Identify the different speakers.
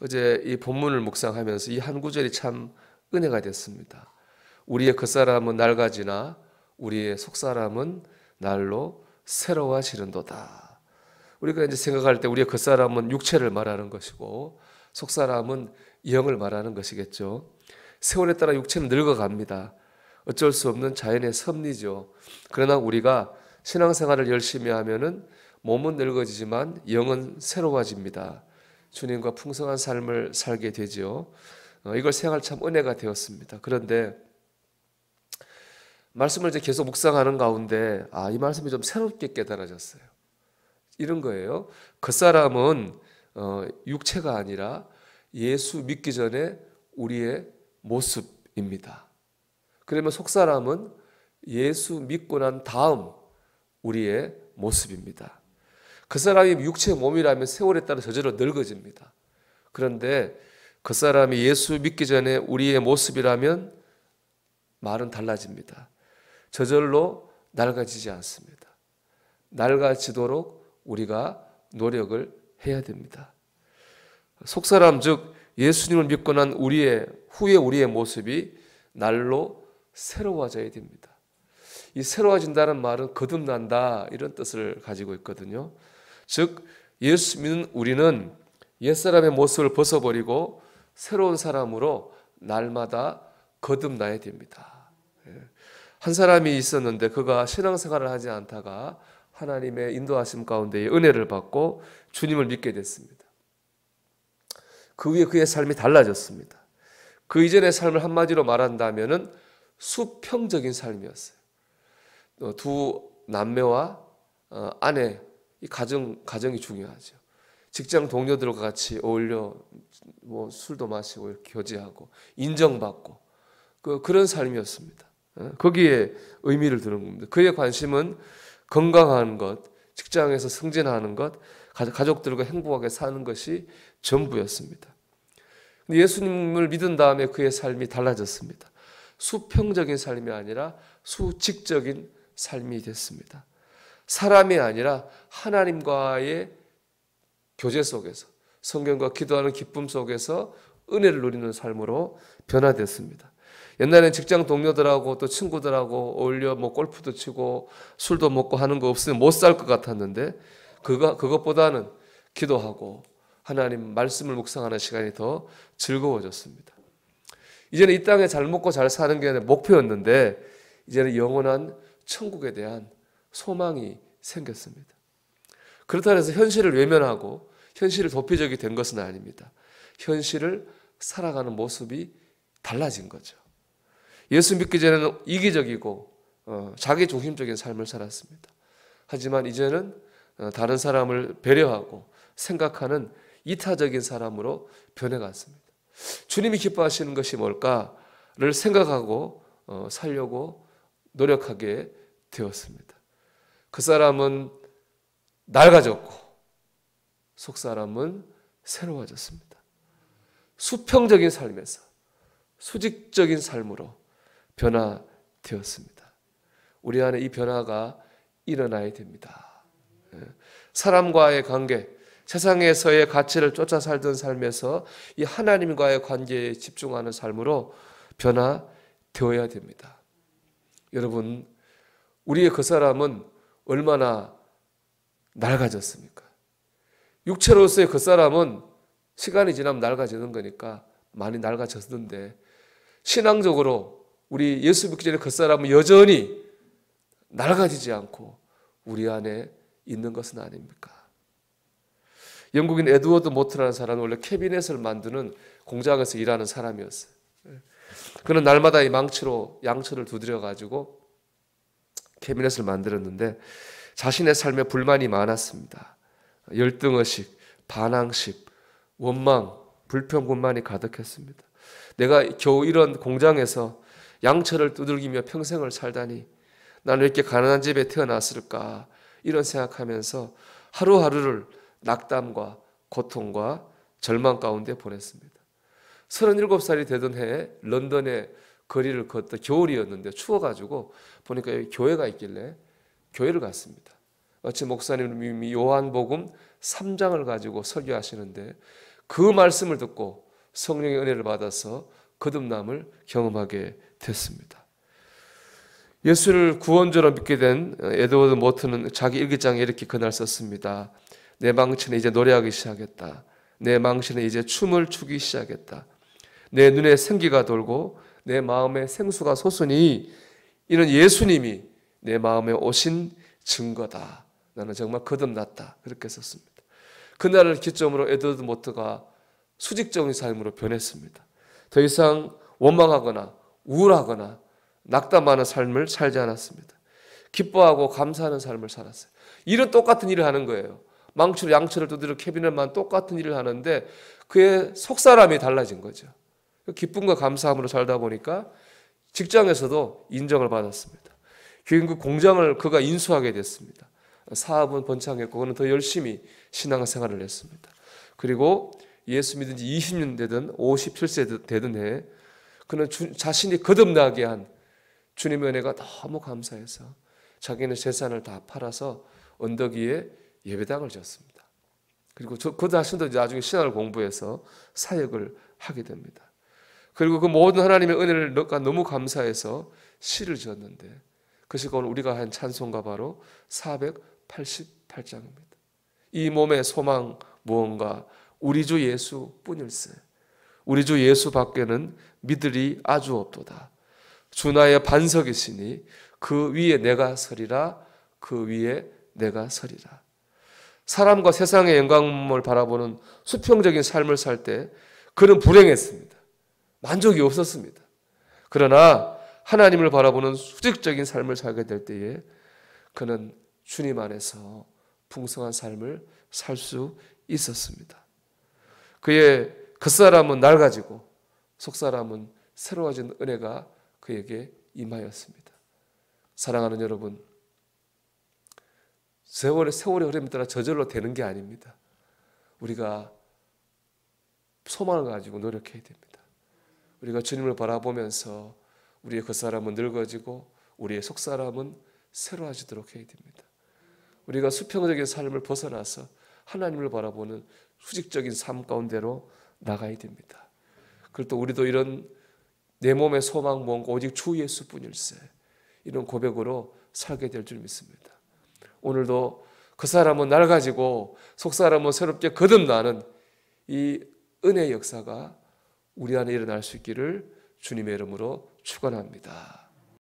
Speaker 1: 어제 이 본문을 묵상하면서 이 한 구절이 참 은혜가 됐습니다. 우리의 겉사람은 낡아지나 우리의 속사람은 날로 새로워지는도다. 우리가 이제 생각할 때 우리의 겉사람은 육체를 말하는 것이고 속사람은 영을 말하는 것이겠죠. 세월에 따라 육체는 늙어갑니다. 어쩔 수 없는 자연의 섭리죠. 그러나 우리가 신앙생활을 열심히 하면은 몸은 늙어지지만 영은 새로워집니다. 주님과 풍성한 삶을 살게 되지요. 이걸 생각할 참 은혜가 되었습니다. 그런데 말씀을 이제 계속 묵상하는 가운데 이 말씀이 좀 새롭게 깨달아졌어요. 이런 거예요. 겉사람은 육체가 아니라 예수 믿기 전에 우리의 모습입니다. 그러면 속사람은 예수 믿고 난 다음 우리의 모습입니다. 그 사람이 육체의 몸이라면 세월에 따라 저절로 늙어집니다. 그런데 그 사람이 예수 믿기 전에 우리의 모습이라면 말은 달라집니다. 저절로 낡아지지 않습니다. 낡아지도록 우리가 노력을 해야 됩니다. 속사람 즉 예수님을 믿고 난 후에 우리의 모습이 날로 새로워져야 됩니다. 이 새로워진다는 말은 거듭난다 이런 뜻을 가지고 있거든요. 즉 예수 믿는 우리는 옛사람의 모습을 벗어버리고 새로운 사람으로 날마다 거듭나야 됩니다. 한 사람이 있었는데 그가 신앙생활을 하지 않다가 하나님의 인도하심 가운데 은혜를 받고 주님을 믿게 됐습니다. 그 후에 그의 삶이 달라졌습니다. 그 이전의 삶을 한마디로 말한다면 수평적인 삶이었어요. 두 남매와 아내, 이 가정이 중요하죠. 직장 동료들과 같이 어울려 술도 마시고 이렇게 교제하고 인정받고 그런 삶이었습니다. 거기에 의미를 두는 겁니다. 그의 관심은 건강한 것, 직장에서 승진하는 것, 가족들과 행복하게 사는 것이 전부였습니다. 예수님을 믿은 다음에 그의 삶이 달라졌습니다. 수평적인 삶이 아니라 수직적인 삶이 됐습니다. 사람이 아니라 하나님과의 교제 속에서 성경과 기도하는 기쁨 속에서 은혜를 누리는 삶으로 변화됐습니다. 옛날엔 직장 동료들하고 또 친구들하고 어울려 골프도 치고 술도 먹고 하는 거 없으면 못 살 것 같았는데 그것보다는 기도하고 하나님 말씀을 묵상하는 시간이 더 즐거워졌습니다. 이제는 이 땅에 잘 먹고 잘 사는 게 목표였는데 이제는 영원한 천국에 대한 소망이 생겼습니다. 그렇다고 해서 현실을 외면하고 현실을 도피적이 된 것은 아닙니다. 현실을 살아가는 모습이 달라진 거죠. 예수 믿기 전에는 이기적이고 자기중심적인 삶을 살았습니다. 하지만 이제는 다른 사람을 배려하고 생각하는 이타적인 사람으로 변해갔습니다. 주님이 기뻐하시는 것이 뭘까를 생각하고 살려고 노력하게 되었습니다. 그 사람은 낡아졌고 속사람은 새로워졌습니다. 수평적인 삶에서 수직적인 삶으로 변화되었습니다. 우리 안에 이 변화가 일어나야 됩니다. 사람과의 관계, 세상에서의 가치를 쫓아 살던 삶에서 이 하나님과의 관계에 집중하는 삶으로 변화되어야 됩니다. 여러분, 우리의 그 사람은 얼마나 낡아졌습니까? 육체로서의 그 사람은 시간이 지나면 낡아지는 거니까 많이 낡아졌는데 신앙적으로 우리 예수 믿기 전에 그 사람은 여전히 낡아지지 않고 우리 안에 있는 것은 아닙니까? 영국인 에드워드 모트라는 사람은 원래 캐비넷을 만드는 공장에서 일하는 사람이었어요. 그는 날마다 이 망치로 양초를 두드려 가지고 캐비넷을 만들었는데 자신의 삶에 불만이 많았습니다. 열등의식, 반항식, 원망, 불평분만이 가득했습니다. 내가 겨우 이런 공장에서 양초를 두들기며 평생을 살다니 나는 왜 이렇게 가난한 집에 태어났을까 이런 생각하면서 하루하루를 낙담과 고통과 절망 가운데 보냈습니다. 37살이 되던 해에 런던의 거리를 걷다 겨울이었는데 추워가지고 보니까 여기 교회가 있길래 교회를 갔습니다. 어찌 목사님이 요한복음 3장을 가지고 설교하시는데 그 말씀을 듣고 성령의 은혜를 받아서 거듭남을 경험하게 됐습니다. 예수를 구원자로 믿게 된 에드워드 모튼은 자기 일기장에 이렇게 그날 썼습니다. 내 망치는 이제 노래하기 시작했다. 내 망치는 이제 춤을 추기 시작했다. 내 눈에 생기가 돌고 내 마음에 생수가 솟으니 이는 예수님이 내 마음에 오신 증거다. 나는 정말 거듭났다. 그렇게 썼습니다. 그날을 기점으로 에드워드 모트가 수직적인 삶으로 변했습니다. 더 이상 원망하거나 우울하거나 낙담하는 삶을 살지 않았습니다. 기뻐하고 감사하는 삶을 살았어요. 일은 똑같은 일을 하는 거예요. 망치로 양초를 두드려 캐비넷만 똑같은 일을 하는데 그의 속사람이 달라진 거죠. 기쁨과 감사함으로 살다 보니까 직장에서도 인정을 받았습니다. 결국 공장을 그가 인수하게 됐습니다. 사업은 번창했고 그는 더 열심히 신앙생활을 했습니다. 그리고 예수 믿은 지 20년 되든 57세 되든 해에 그는 자신이 거듭나게 한 주님의 은혜가 너무 감사해서 자기는 재산을 다 팔아서 언덕 위에 예배당을 지었습니다. 그리고 그 자신도 나중에 신학을 공부해서 사역을 하게 됩니다. 그리고 그 모든 하나님의 은혜를 너무 감사해서 시를 지었는데 그 시가 오늘 우리가 한 찬송가 바로 488장입니다. 이 몸의 소망 무언가 우리 주 예수뿐일세. 우리 주 예수 밖에는 믿으리 아주 없도다. 주 나의 반석이시니 그 위에 내가 서리라. 그 위에 내가 서리라. 사람과 세상의 영광을 바라보는 수평적인 삶을 살 때 그는 불행했습니다. 만족이 없었습니다. 그러나 하나님을 바라보는 수직적인 삶을 살게 될 때에 그는 주님 안에서 풍성한 삶을 살 수 있었습니다. 그의 겉사람은 낡아지고 속사람은 새로워진 은혜가 그에게 임하였습니다. 사랑하는 여러분, 세월의 흐름에 따라 저절로 되는 게 아닙니다. 우리가 소망을 가지고 노력해야 됩니다. 우리가 주님을 바라보면서 우리의 겉사람은 늙어지고 우리의 속사람은 새로워지도록 해야 됩니다. 우리가 수평적인 삶을 벗어나서 하나님을 바라보는 수직적인 삶 가운데로 나가야 됩니다. 그리고 또 우리도 이런 내 몸의 소망 뭔가 오직 주 예수뿐일세 이런 고백으로 살게 될 줄 믿습니다. 오늘도 그 사람은 낡아지고 속 사람은 새롭게 거듭나는 이 은혜의 역사가 우리 안에 일어날 수 있기를 주님의 이름으로 축원합니다.